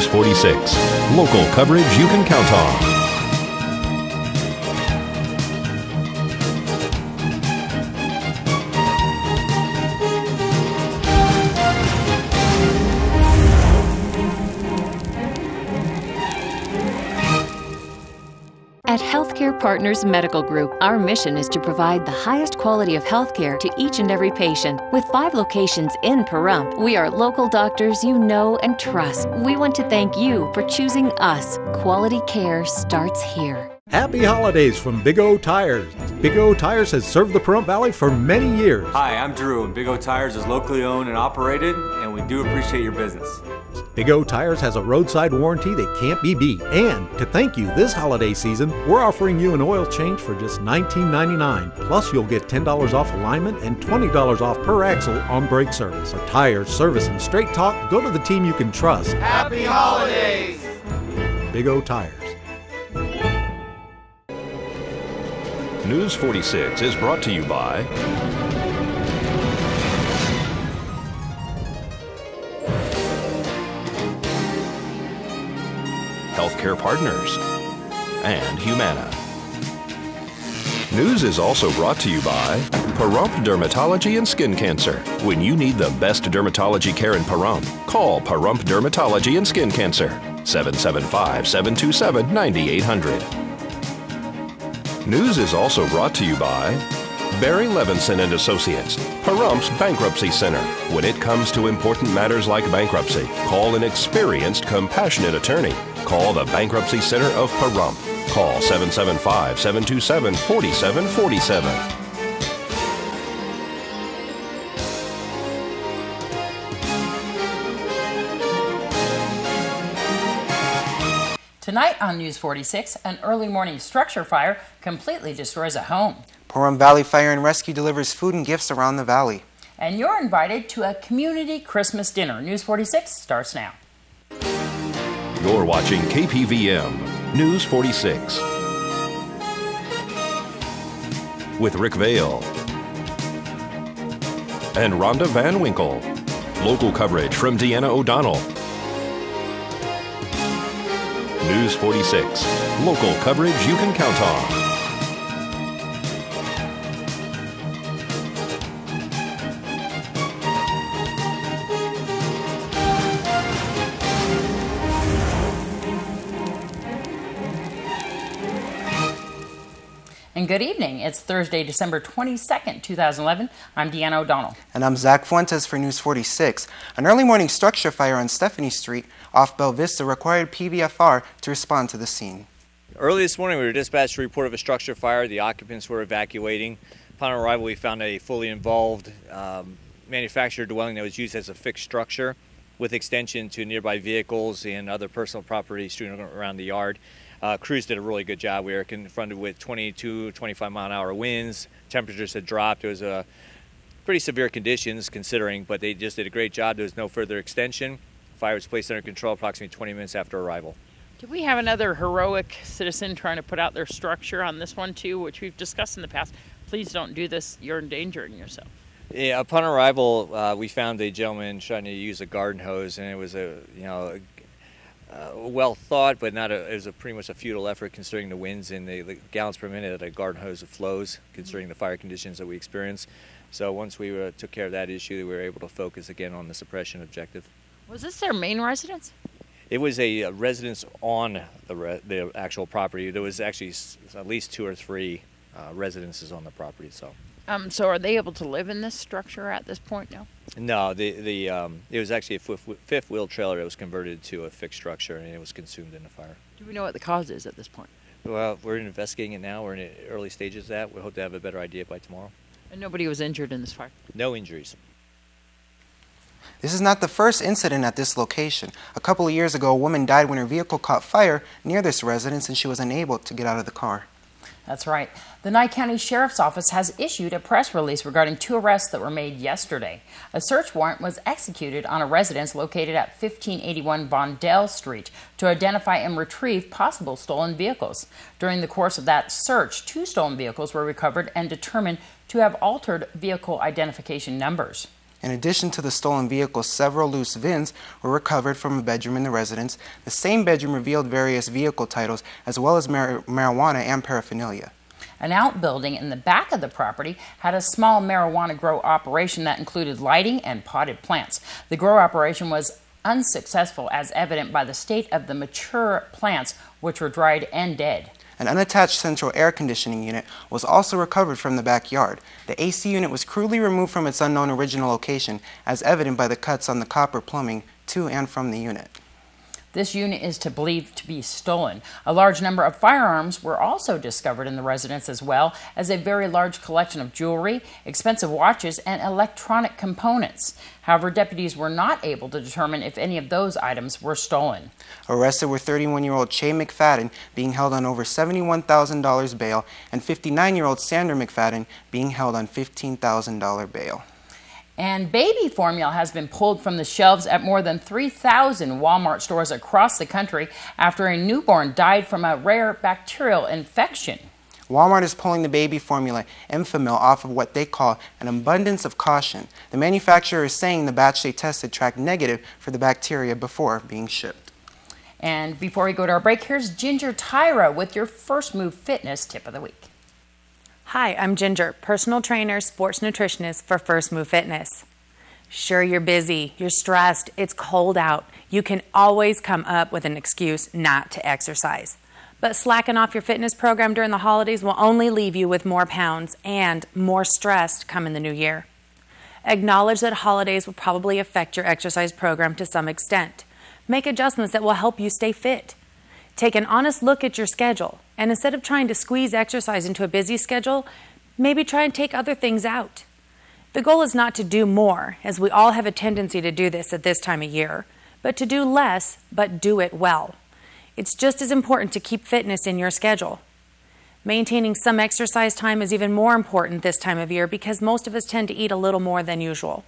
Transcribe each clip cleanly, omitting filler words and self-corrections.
News 46. Local coverage you can count on. At Healthcare Partners Medical Group, our mission is to provide the highest quality of healthcare to each and every patient. With 5 locations in Pahrump, we are local doctors you know and trust. We want to thank you for choosing us. Quality care starts here. Happy holidays from Big O Tires. Big O Tires has served the Pahrump Valley for many years. Hi, I'm Drew, and Big O Tires is locally owned and operated, and we do appreciate your business. Big O Tires has a roadside warranty that can't be beat. And to thank you this holiday season, we're offering you an oil change for just $19.99. Plus, you'll get $10 off alignment and $20 off per axle on brake service. For tires, service, and straight talk, go to the team you can trust. Happy holidays! Big O Tires. News 46 is brought to you by Healthcare Partners and Humana. News is also brought to you by Pahrump Dermatology and Skin Cancer. When you need the best dermatology care in Pahrump, call Pahrump Dermatology and Skin Cancer, 775-727-9800. News is also brought to you by Barry Levinson and Associates, Pahrump's Bankruptcy Center. When it comes to important matters like bankruptcy, call an experienced, compassionate attorney. Call the Bankruptcy Center of Pahrump. Call 775-727-4747. Tonight on News 46, an early morning structure fire completely destroys a home. Pahrump Valley Fire and Rescue delivers food and gifts around the valley. And you're invited to a community Christmas dinner. News 46 starts now. You're watching KPVM News 46 with Rick Vale and Rhonda Van Winkle. Local coverage from Deanna O'Donnell. News 46. Local coverage you can count on. And good evening. It's Thursday, December 22nd, 2011. I'm Deanna O'Donnell. And I'm Zach Fuentes for News 46. An early morning structure fire on Stephanie Street off Bell Vista required PVFR to respond to the scene. Early this morning, we were dispatched a report of a structure fire. The occupants were evacuating. Upon arrival, we found a fully involved manufactured dwelling that was used as a fixed structure with extension to nearby vehicles and other personal property strewn around the yard. Crews did a really good job. We were confronted with 22, 25-mile-an-hour winds. Temperatures had dropped. It was pretty severe conditions considering, but they just did a great job. There was no further extension. Fire was placed under control approximately 20 minutes after arrival. Do we have another heroic citizen trying to put out their structure on this one too, which we've discussed in the past? Please don't do this. You're endangering yourself. Yeah, upon arrival, we found a gentleman trying to use a garden hose, and it was well thought, but it was pretty much a futile effort considering the winds and the gallons per minute that a garden hose flows, considering the fire conditions that we experienced. So once we took care of that issue, we were able to focus again on the suppression objective. Was this their main residence? It was a residence on the actual property. There was actually at least 2 or 3 residences on the property. So are they able to live in this structure at this point now? No, it was actually a fifth wheel trailer that was converted to a fixed structure, and it was consumed in the fire. Do we know what the cause is at this point? Well, we're investigating it now. We're in the early stages of that. We hope to have a better idea by tomorrow. And nobody was injured in this fire? No injuries. This is not the first incident at this location. A couple of years ago, a woman died when her vehicle caught fire near this residence and she was unable to get out of the car. That's right. The Nye County Sheriff's Office has issued a press release regarding 2 arrests that were made yesterday. A search warrant was executed on a residence located at 1581 Vondell Street to identify and retrieve possible stolen vehicles. During the course of that search, 2 stolen vehicles were recovered and determined to have altered vehicle identification numbers. In addition to the stolen vehicles, several loose VINs were recovered from a bedroom in the residence. The same bedroom revealed various vehicle titles as well as marijuana and paraphernalia. An outbuilding in the back of the property had a small marijuana grow operation that included lighting and potted plants. The grow operation was unsuccessful, as evident by the state of the mature plants, which were dried and dead. An unattached central air conditioning unit was also recovered from the backyard. The AC unit was crudely removed from its unknown original location, as evident by the cuts on the copper plumbing to and from the unit. This unit is believed to be stolen. A large number of firearms were also discovered in the residence, as well as a very large collection of jewelry, expensive watches, and electronic components. However, deputies were not able to determine if any of those items were stolen. Arrested were 31-year-old Che McFadden, being held on over $71,000 bail, and 59-year-old Sandra McFadden, being held on $15,000 bail. And baby formula has been pulled from the shelves at more than 3,000 Walmart stores across the country after a newborn died from a rare bacterial infection. Walmart is pulling the baby formula Enfamil off of what they call an abundance of caution. The manufacturer is saying the batch they tested tracked negative for the bacteria before being shipped. And before we go to our break, here's Ginger Tyra with your First Move Fitness tip of the week. Hi, I'm Ginger, personal trainer, sports nutritionist for First Move Fitness. Sure, you're busy, you're stressed, it's cold out. You can always come up with an excuse not to exercise. But slacking off your fitness program during the holidays will only leave you with more pounds and more stress come in the new year. Acknowledge that holidays will probably affect your exercise program to some extent. Make adjustments that will help you stay fit. Take an honest look at your schedule, and instead of trying to squeeze exercise into a busy schedule, maybe try and take other things out. The goal is not to do more, as we all have a tendency to do this at this time of year, but to do less, but do it well. It's just as important to keep fitness in your schedule. Maintaining some exercise time is even more important this time of year because most of us tend to eat a little more than usual.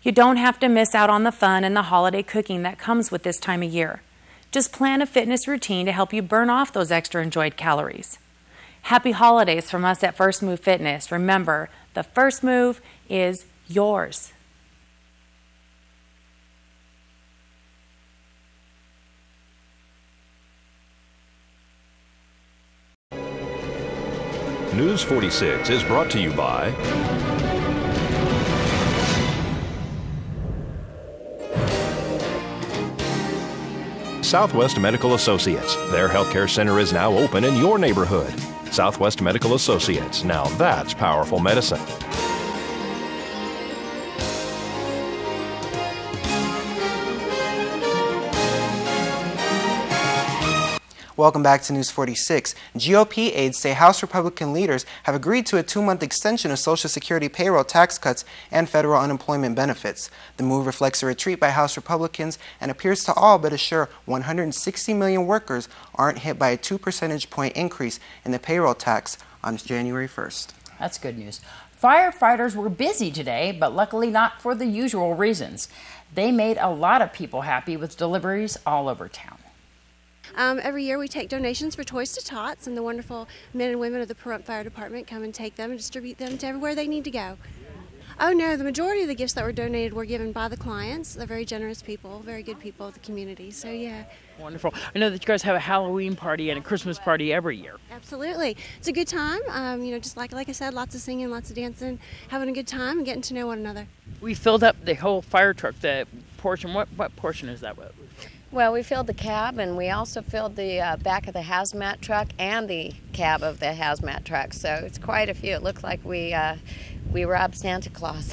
You don't have to miss out on the fun and the holiday cooking that comes with this time of year. Just plan a fitness routine to help you burn off those extra enjoyed calories. Happy holidays from us at First Move Fitness. Remember, the first move is yours. News 46 is brought to you by Southwest Medical Associates. Their healthcare center is now open in your neighborhood. Southwest Medical Associates. Now that's powerful medicine. Welcome back to News 46. GOP aides say House Republican leaders have agreed to a 2-month extension of Social Security payroll tax cuts and federal unemployment benefits. The move reflects a retreat by House Republicans and appears to all but assure 160 million workers aren't hit by a 2 percentage point increase in the payroll tax on January 1st. That's good news. Firefighters were busy today, but luckily not for the usual reasons. They made a lot of people happy with deliveries all over town. Every year we take donations for Toys to Tots, and the wonderful men and women of the Pahrump Fire Department come and take them and distribute them to everywhere they need to go. Oh no, the majority of the gifts that were donated were given by the clients. They're very generous people, very good people of the community, so yeah. Wonderful. I know that you guys have a Halloween party and a Christmas party every year. Absolutely. It's a good time, just like I said, lots of singing, lots of dancing, having a good time and getting to know one another. We filled up the whole fire truck, the portion. What portion is that? Well, we filled the cab, and we also filled the back of the hazmat truck and the cab of the hazmat truck. So it's quite a few. It looked like we robbed Santa Claus.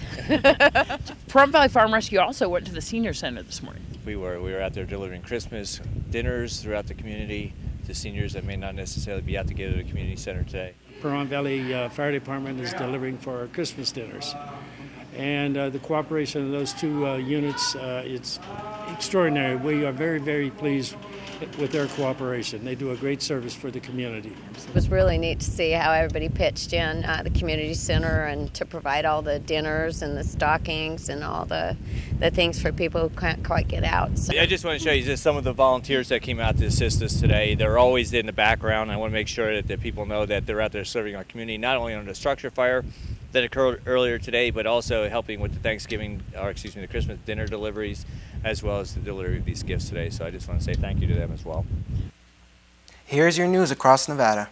Pahrump Valley Farm Rescue also went to the senior center this morning. We were out there delivering Christmas dinners throughout the community to seniors that may not necessarily be out to get at a community center today. Pahrump Valley Fire Department is delivering for our Christmas dinners. And the cooperation of those two units, it's extraordinary. We are very, very pleased with their cooperation. They do a great service for the community. It was really neat to see how everybody pitched in the community center and to provide all the dinners and the stockings and all the things for people who can't quite get out. So. I just want to show you just some of the volunteers that came out to assist us today. They're always in the background. I want to make sure that the people know that they're out there serving our community, not only on the structure fire, that occurred earlier today, but also helping with the the Christmas dinner deliveries, as well as the delivery of these gifts today. So I just want to say thank you to them as well. Here's your news across Nevada.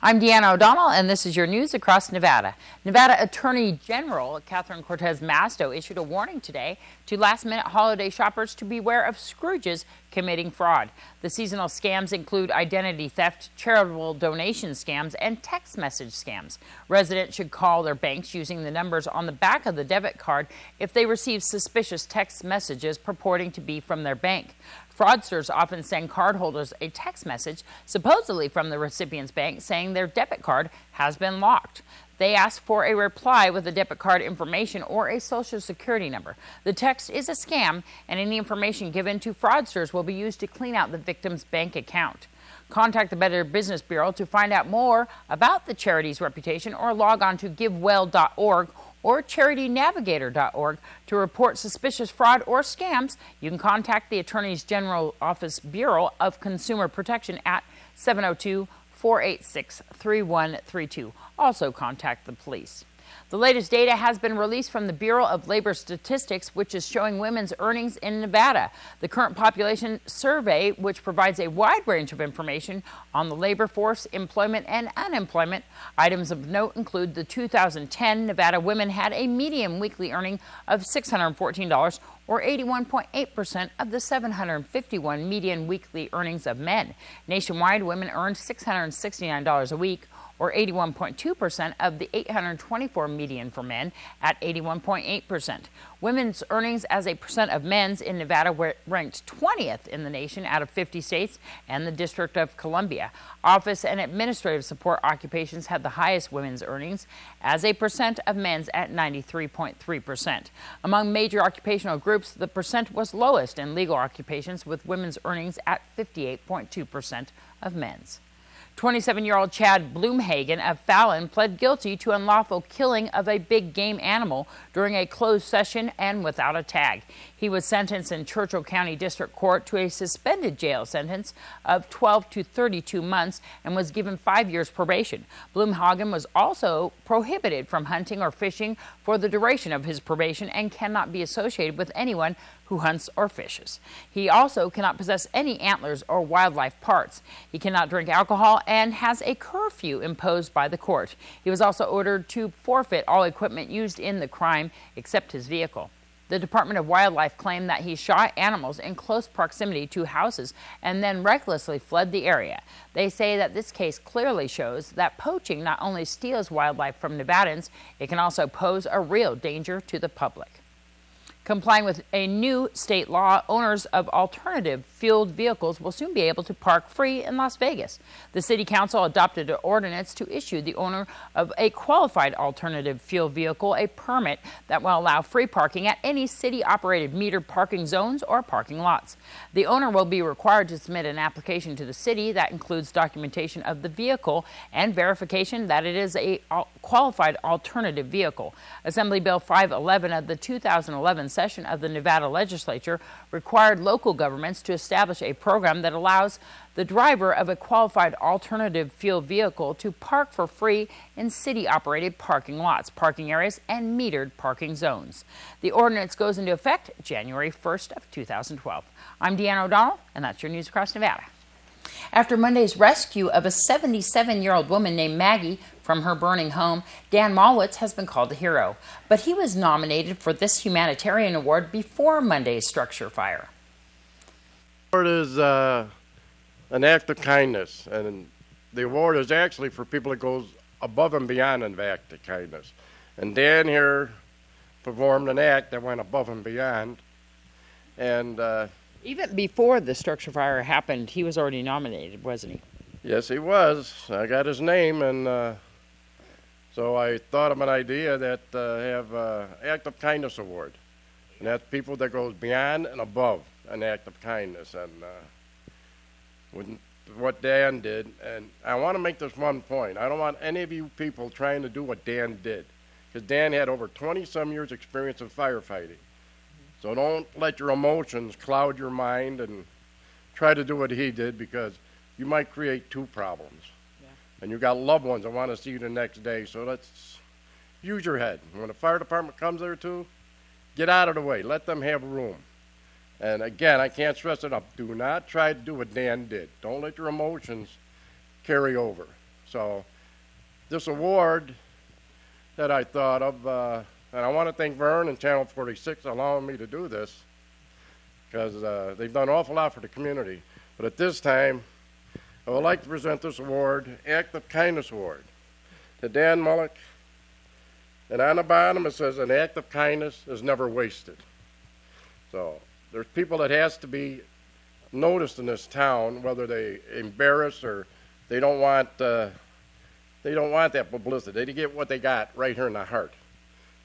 I'm Deanna O'Donnell, and this is your news across Nevada. Nevada Attorney General Catherine Cortez Masto issued a warning today to last-minute holiday shoppers to beware of Scrooges committing fraud. The seasonal scams include identity theft, charitable donation scams, and text message scams. Residents should call their banks using the numbers on the back of the debit card if they receive suspicious text messages purporting to be from their bank. Fraudsters often send cardholders a text message, supposedly from the recipient's bank, saying their debit card has been locked. They ask for a reply with the debit card information or a social security number. The text is a scam, and any information given to fraudsters will be used to clean out the victim's bank account. Contact the Better Business Bureau to find out more about the charity's reputation, or log on to givewell.org or charitynavigator.org to report suspicious fraud or scams. You can contact the Attorney General Office Bureau of Consumer Protection at 702-486-3132. Also contact the police. The latest data has been released from the Bureau of Labor Statistics, which is showing women's earnings in Nevada. The current population survey, which provides a wide range of information on the labor force, employment, and unemployment. Items of note include the 2010 Nevada women had a median weekly earning of $614, or 81.8% of the $751 median weekly earnings of men. Nationwide, women earned $669 a week, or 81.2% of the $824 median for men at 81.8%. Women's earnings as a percent of men's in Nevada were ranked 20th in the nation out of 50 states and the District of Columbia. Office and administrative support occupations had the highest women's earnings as a percent of men's at 93.3%. Among major occupational groups, the percent was lowest in legal occupations, with women's earnings at 58.2% of men's. 27-year-old Chad Bloomhagen of Fallon pled guilty to unlawful killing of a big game animal during a closed session and without a tag. He was sentenced in Churchill County District Court to a suspended jail sentence of 12 to 32 months and was given 5 years probation. Bloomhagen was also prohibited from hunting or fishing for the duration of his probation and cannot be associated with anyone who hunts or fishes. He also cannot possess any antlers or wildlife parts. He cannot drink alcohol and has a curfew imposed by the court. He was also ordered to forfeit all equipment used in the crime except his vehicle. The Department of Wildlife claimed that he shot animals in close proximity to houses and then recklessly fled the area. They say that this case clearly shows that poaching not only steals wildlife from Nevadans, it can also pose a real danger to the public. Complying with a new state law, owners of alternative fueled vehicles will soon be able to park free in Las Vegas. The City Council adopted an ordinance to issue the owner of a qualified alternative fuel vehicle a permit that will allow free parking at any city-operated metered parking zones or parking lots. The owner will be required to submit an application to the city that includes documentation of the vehicle and verification that it is a qualified alternative vehicle. Assembly Bill 511 of the 2011 session of the Nevada legislature required local governments to establish a program that allows the driver of a qualified alternative fuel vehicle to park for free in city-operated parking lots, parking areas, and metered parking zones. The ordinance goes into effect January 1st of 2012. I'm Deanna O'Donnell, and that's your news across Nevada. After Monday's rescue of a 77-year-old woman named Maggie from her burning home, Dan Mallwitz has been called a hero. But he was nominated for this humanitarian award before Monday's structure fire. The award is an act of kindness, and the award is actually for people that goes above and beyond an act of kindness. And Dan here performed an act that went above and beyond, and even before the structure fire happened, he was already nominated, wasn't he? Yes, he was. I got his name, and so I thought of an idea that have an Act of Kindness Award. And that's people that goes beyond and above an act of kindness. And with what Dan did, and I want to make this one point. I don't want any of you people trying to do what Dan did, because Dan had over 20-some years experience in firefighting. So don't let your emotions cloud your mind and try to do what he did, because you might create two problems. Yeah. And you got loved ones that want to see you the next day. So let's use your head. When the fire department comes there too, get out of the way. Let them have room. And again, I can't stress it enough. Do not try to do what Dan did. Don't let your emotions carry over. So this award that I thought of, and I want to thank Vern and Channel 46 allowing me to do this, because they've done an awful lot for the community. But at this time, I would like to present this award, Act of Kindness Award, to Dan Mullock. And on the bottom it says, an act of kindness is never wasted. So there's people that has to be noticed in this town, whether they embarrass or they don't want that publicity. They get what they got right here in the heart.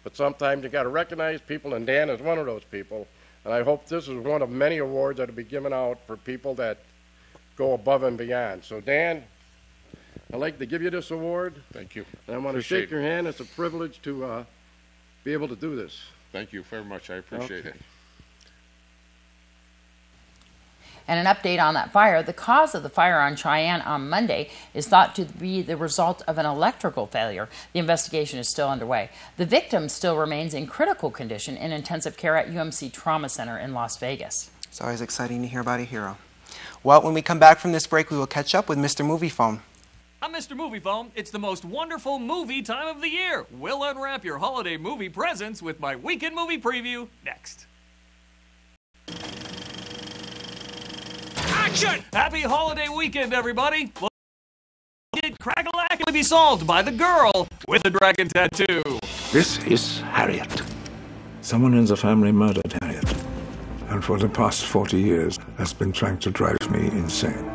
But sometimes you got to recognize people, and Dan is one of those people. And I hope this is one of many awards that will be given out for people that go above and beyond. So Dan, I'd like to give you this award. Thank you. And I want to shake your hand. It's a privilege to be able to do this. Thank you very much. I appreciate it. And an update on that fire. The cause of the fire on Cheyenne on Monday is thought to be the result of an electrical failure. The investigation is still underway. The victim still remains in critical condition in intensive care at UMC Trauma Center in Las Vegas. It's always exciting to hear about a hero. Well, when we come back from this break, we will catch up with Mr. Moviefone. I'm Mr. Moviefone. It's the most wonderful movie time of the year. We'll unwrap your holiday movie presents with my weekend movie preview next. Action! Happy holiday weekend, everybody. Well, it crack-a-lack be solved by the girl with the dragon tattoo. This is Harriet. Someone in the family murdered Harriet, and for the past 40 years has been trying to drive me insane.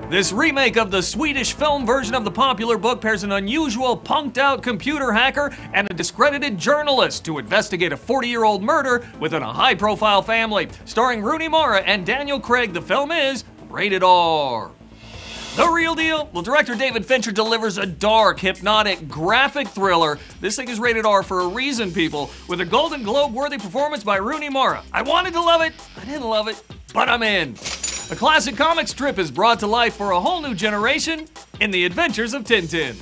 This remake of the Swedish film version of the popular book pairs an unusual, punked-out computer hacker and a discredited journalist to investigate a 40-year-old murder within a high-profile family. Starring Rooney Mara and Daniel Craig, the film is rated R. The real deal? Well, director David Fincher delivers a dark, hypnotic, graphic thriller. This thing is rated R for a reason, people, with a Golden Globe-worthy performance by Rooney Mara. I wanted to love it, I didn't love it, but I'm in. A classic comic strip is brought to life for a whole new generation in the adventures of Tintin.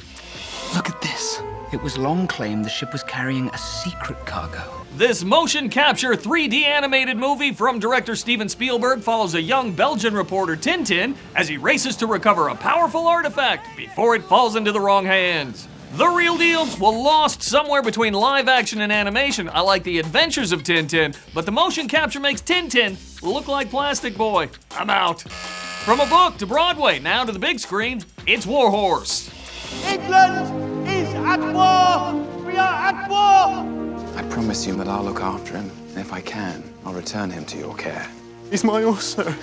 Look at this. It was long claimed the ship was carrying a secret cargo. This motion capture 3D animated movie from director Steven Spielberg follows a young Belgian reporter, Tintin, as he races to recover a powerful artifact before it falls into the wrong hands. The real deal? Well, lost somewhere between live action and animation. I like the adventures of Tintin, but the motion capture makes Tintin look like Plastic Boy. I'm out. From a book to Broadway, now to the big screen, it's Warhorse. England is at war! We are at war! I promise you that I'll look after him, and if I can, I'll return him to your care. He's my horse, sir.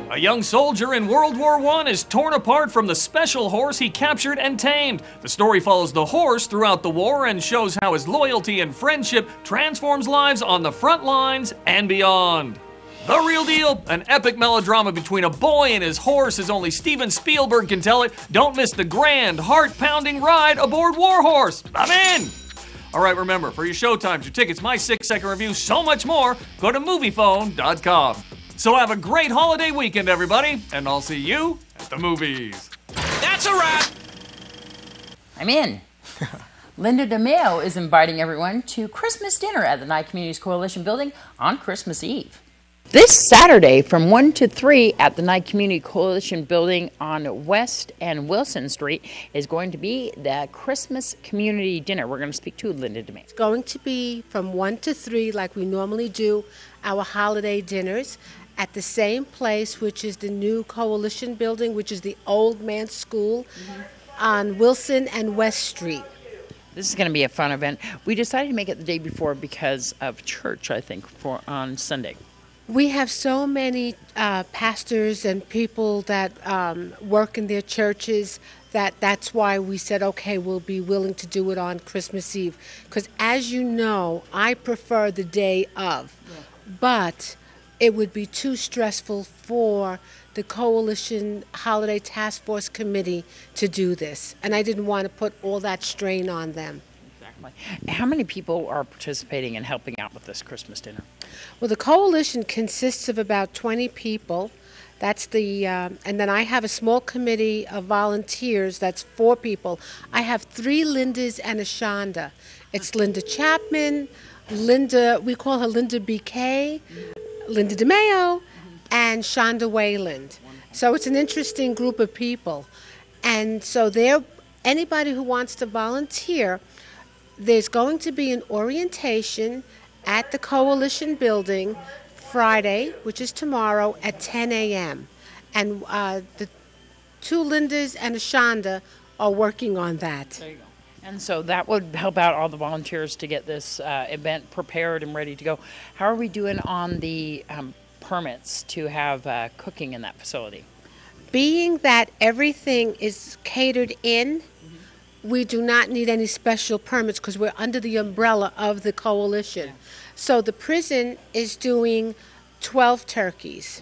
A young soldier in World War I is torn apart from the special horse he captured and tamed. The story follows the horse throughout the war and shows how his loyalty and friendship transforms lives on the front lines and beyond. The real deal? An epic melodrama between a boy and his horse as only Steven Spielberg can tell it. Don't miss the grand, heart-pounding ride aboard Warhorse. I'm in! All right, remember, for your showtimes, your tickets, my 6-second review, so much more, go to Moviefone.com. So have a great holiday weekend, everybody, and I'll see you at the movies. That's a wrap! I'm in. Linda DeMeo is inviting everyone to Christmas dinner at the Nye Communities Coalition building on Christmas Eve. This Saturday from 1 to 3 at the Nye Community Coalition building on West and Wilson Street is going to be the Christmas community dinner. We're going to speak to Linda DeMeo. It's going to be from 1 to 3 like we normally do our holiday dinners at the same place, which is the new Coalition building, which is the Old Man's School on Wilson and West Street. This is going to be a fun event. We decided to make it the day before because of church, I think, for on Sunday. We have so many pastors and people that work in their churches that's why we said, okay, we'll be willing to do it on Christmas Eve. Because as you know, I prefer the day of. Yeah. But it would be too stressful for the Coalition Holiday Task Force Committee to do this. And I didn't want to put all that strain on them. Exactly. How many people are participating and helping out with this Christmas dinner? Well, the coalition consists of about 20 people. That's the, and then I have a small committee of volunteers. That's 4 people. I have 3 Lindas and a Shonda. It's Linda Chapman, we call her Linda BK, Linda DeMeo, and Shonda Wayland. So it's an interesting group of people. And so anybody who wants to volunteer, there's going to be an orientation at the Coalition Building Friday, which is tomorrow, at 10 a.m. And the two Lindas and a Shonda are working on that. There you go. And so that would help out all the volunteers to get this event prepared and ready to go. How are we doing on the permits to have cooking in that facility? Being that everything is catered in, we do not need any special permits because we're under the umbrella of the coalition. So the prison is doing 12 turkeys.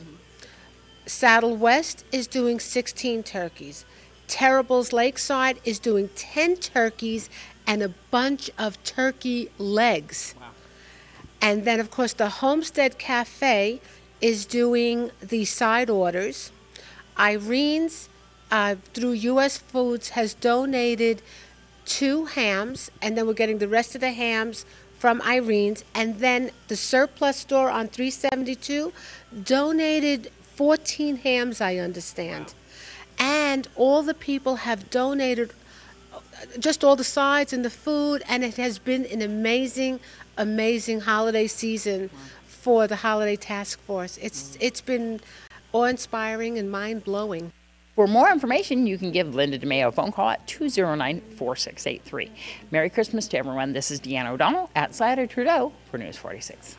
Saddle West is doing 16 turkeys. Terrible's Lakeside is doing 10 turkeys and a bunch of turkey legs. Wow. And then, of course, the Homestead Cafe is doing the side orders. Irene's, through U.S. Foods, has donated 2 hams, and then we're getting the rest of the hams from Irene's. And then the surplus store on 372 donated 14 hams, I understand. Wow. And all the people have donated just all the sides and the food, and it has been an amazing, amazing holiday season for the Holiday Task Force. It's been awe-inspiring and mind-blowing. For more information, you can give Linda DeMeo a phone call at 209-4683. Merry Christmas to everyone. This is Deanna O'Donnell at Cider Trudeau for News 46.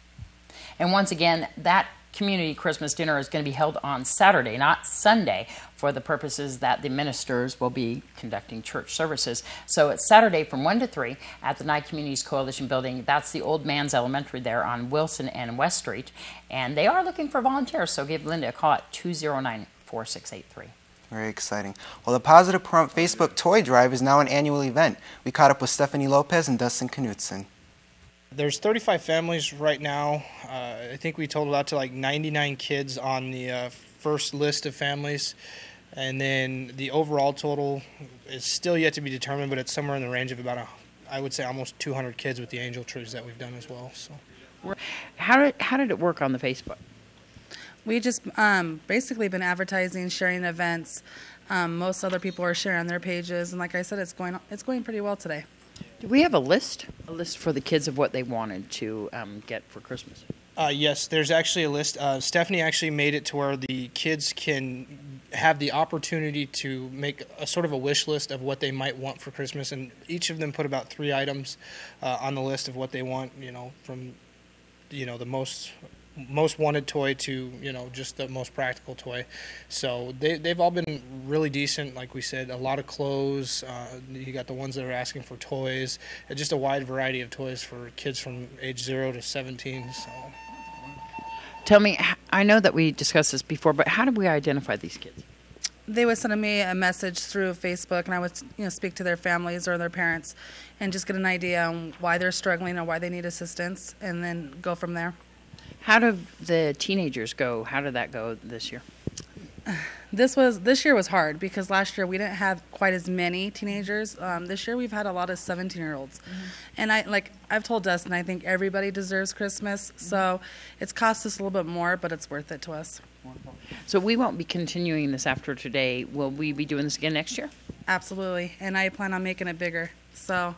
And once again, that community Christmas dinner is going to be held on Saturday, not Sunday, for the purposes that the ministers will be conducting church services. So it's Saturday from 1 to 3 at the Nye Communities Coalition Building. That's the Old Man's Elementary there on Wilson and West Street. And they are looking for volunteers, so give Linda a call at 209-4683. Very exciting. Well, the Positive Prompt Facebook Toy Drive is now an annual event. We caught up with Stephanie Lopez and Dustin Knuston. There's 35 families right now. I think we totaled out to like 99 kids on the first list of families. And then the overall total is still yet to be determined, but it's somewhere in the range of about, I would say, almost 200 kids with the angel trees that we've done as well. So, how did it work on the Facebook? We just basically been advertising, sharing events. Most other people are sharing on their pages, and like I said, it's going pretty well today. Do we have a list for the kids of what they wanted to get for Christmas? Yes, there's actually a list. Stephanie actually made it to where the kids can have the opportunity to make a sort of a wish list of what they might want for Christmas, and each of them put about 3 items on the list of what they want, from the most wanted toy to just the most practical toy. So they've all been really decent. Like we said, a lot of clothes. You got the ones that are asking for toys, just a wide variety of toys for kids from age 0 to 17. So tell me, I know that we discussed this before, but how did we identify these kids? They would send me a message through Facebook, and I would speak to their families or their parents and just get an idea on why they're struggling or why they need assistance, and then go from there. How did the teenagers go? How did that go this year? This year was hard because last year we didn't have quite as many teenagers. This year we've had a lot of 17-year-olds. And I've told Dustin, I think everybody deserves Christmas. So it's cost us a little bit more, but it's worth it to us. So we won't be continuing this after today. Will we be doing this again next year? Absolutely. And I plan on making it bigger. So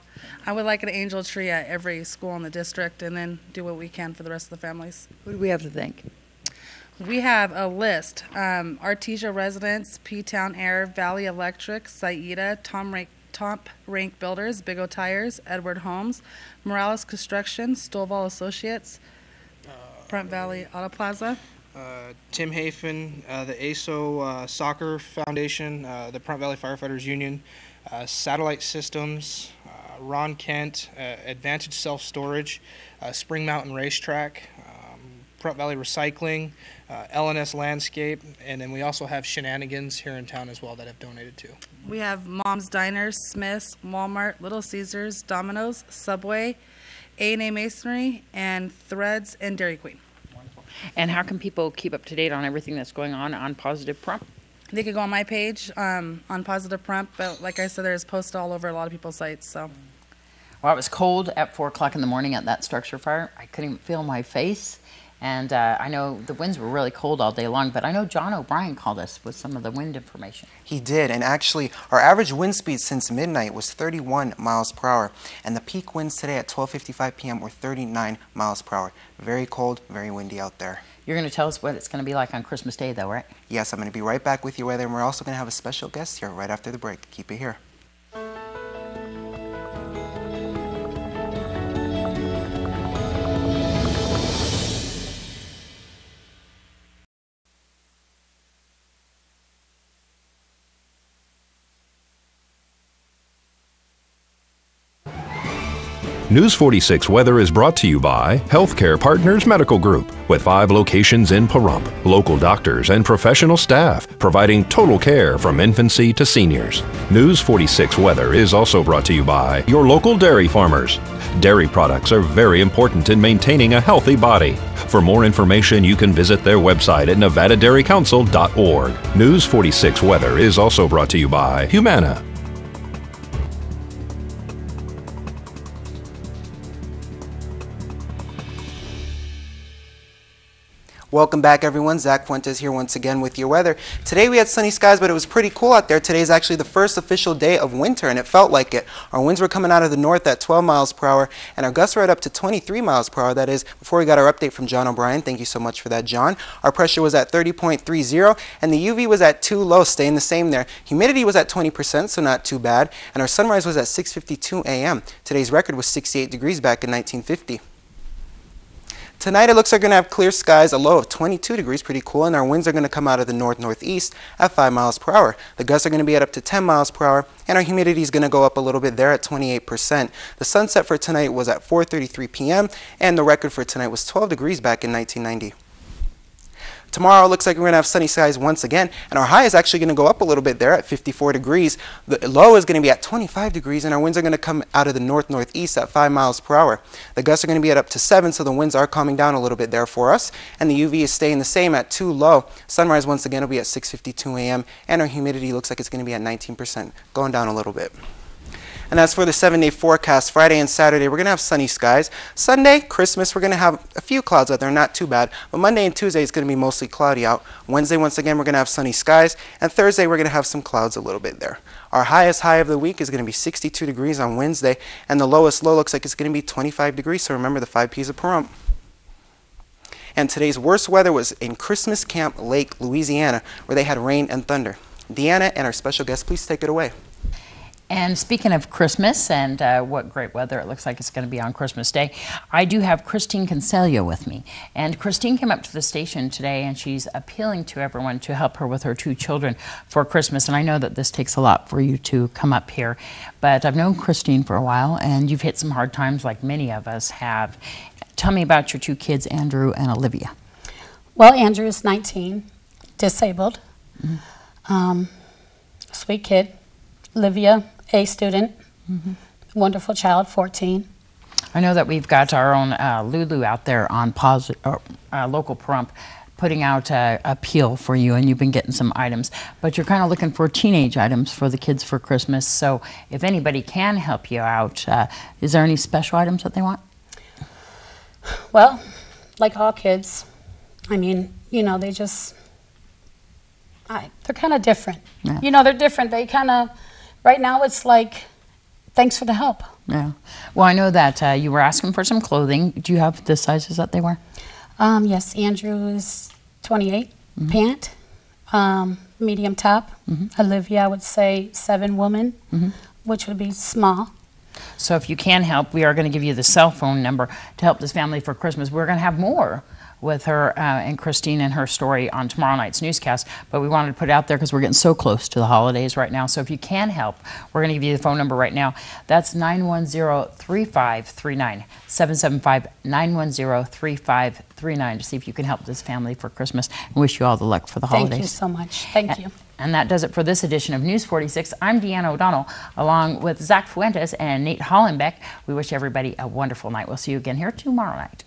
I would like an angel tree at every school in the district, and then do what we can for the rest of the families. Who do we have to thank? We have a list. Artesia Residents, P-Town Air, Valley Electric, Saida, Top Rank Builders, Big O Tires, Edward Homes, Morales Construction, Stovall Associates, Front Valley Auto Plaza, Tim Hafen, the ASO Soccer Foundation, the Front Valley Firefighters Union, Satellite Systems, Ron Kent, Advantage Self Storage, Spring Mountain Racetrack, Front Valley Recycling, LNS Landscape, and then we also have Shenanigans here in town as well that have donated too. We have Mom's Diners, Smith's, Walmart, Little Caesars, Domino's, Subway, A&A Masonry, and Threads, and Dairy Queen. Wonderful. And how can people keep up to date on everything that's going on Positive Prompt? They could go on my page on Positive Prompt, but like I said, there's posts all over a lot of people's sites. So, Well, it was cold at 4 o'clock in the morning at that structure fire. I couldn't even feel my face. And I know the winds were really cold all day long, but I know John O'Brien called us with some of the wind information. He did, and actually our average wind speed since midnight was 31 miles per hour, and the peak winds today at 12:55 p.m. were 39 miles per hour. Very cold, very windy out there. You're going to tell us what it's going to be like on Christmas Day, though, right? Yes, I'm going to be right back with you, weather, and we're also going to have a special guest here right after the break. Keep it here. News 46 Weather is brought to you by Healthcare Partners Medical Group, with 5 locations in Pahrump. Local doctors and professional staff providing total care from infancy to seniors. News 46 Weather is also brought to you by your local dairy farmers. Dairy products are very important in maintaining a healthy body. For more information, you can visit their website at nevadadairycouncil.org. News 46 Weather is also brought to you by Humana. Welcome back, everyone. Zach Fuentes here once again with your weather. Today we had sunny skies, but it was pretty cool out there. Today is actually the first official day of winter, and it felt like it. Our winds were coming out of the north at 12 miles per hour, and our gusts were at up to 23 miles per hour. That is before we got our update from John O'Brien. Thank you so much for that, John. Our pressure was at 30.30, and the UV was at 2 low, staying the same there. Humidity was at 20%, so not too bad, and our sunrise was at 6:52 a.m. Today's record was 68 degrees back in 1950. Tonight it looks like we're going to have clear skies, a low of 22 degrees, pretty cool, and our winds are going to come out of the north-northeast at 5 miles per hour. The gusts are going to be at up to 10 miles per hour, and our humidity is going to go up a little bit there at 28%. The sunset for tonight was at 4:33 p.m., and the record for tonight was 12 degrees back in 1990. Tomorrow it looks like we're going to have sunny skies once again, and our high is actually going to go up a little bit there at 54 degrees. The low is going to be at 25 degrees, and our winds are going to come out of the north-northeast at 5 miles per hour. The gusts are going to be at up to 7, so the winds are calming down a little bit there for us, and the UV is staying the same at 2 low. Sunrise once again will be at 6:52 a.m., and our humidity looks like it's going to be at 19%, going down a little bit. And as for the 7-day forecast, Friday and Saturday, we're going to have sunny skies. Sunday, Christmas, we're going to have a few clouds out there, not too bad. But Monday and Tuesday is going to be mostly cloudy out. Wednesday, once again, we're going to have sunny skies. And Thursday, we're going to have some clouds a little bit there. Our highest high of the week is going to be 62 degrees on Wednesday. And the lowest low looks like it's going to be 25 degrees. So remember the 5 P's of Pahrump. And today's worst weather was in Christmas Camp Lake, Louisiana, where they had rain and thunder. Deanna and our special guest, please take it away. And speaking of Christmas and what great weather it looks like it's going to be on Christmas Day, I do have Christine Conselio with me. And Christine came up to the station today, and she's appealing to everyone to help her with her 2 children for Christmas. And I know that this takes a lot for you to come up here, but I've known Christine for a while, and you've hit some hard times like many of us have. Tell me about your 2 kids, Andrew and Olivia. Well, Andrew is 19, disabled, sweet kid. Olivia, A student, wonderful child, 14. I know that we've got our own Lulu out there on local Pahrump putting out a appeal for you, and you've been getting some items, but you're kind of looking for teenage items for the kids for Christmas. So if anybody can help you out, is there any special items that they want? Well, like all kids, I mean, you know, they just, they're kind of different. Yeah. You know, they're different. They kind of, right now it's like, thanks for the help. Yeah. Well, I know that you were asking for some clothing. Do you have the sizes that they wear? Yes, Andrew is 28, pant, medium top. Olivia, I would say 7 woman, which would be small. So if you can help, we are going to give you the cell phone number to help this family for Christmas. We're going to have more with her and Christine and her story on tomorrow night's newscast, but we wanted to put it out there because we're getting so close to the holidays right now. So if you can help, we're going to give you the phone number right now. That's 910-3539, 775-910-3539 to see if you can help this family for Christmas, and wish you all the luck for the holidays. Thank you so much. Thank you. And that does it for this edition of News 46. I'm Deanna O'Donnell, along with Zach Fuentes and Nate Hollenbeck. We wish everybody a wonderful night. We'll see you again here tomorrow night.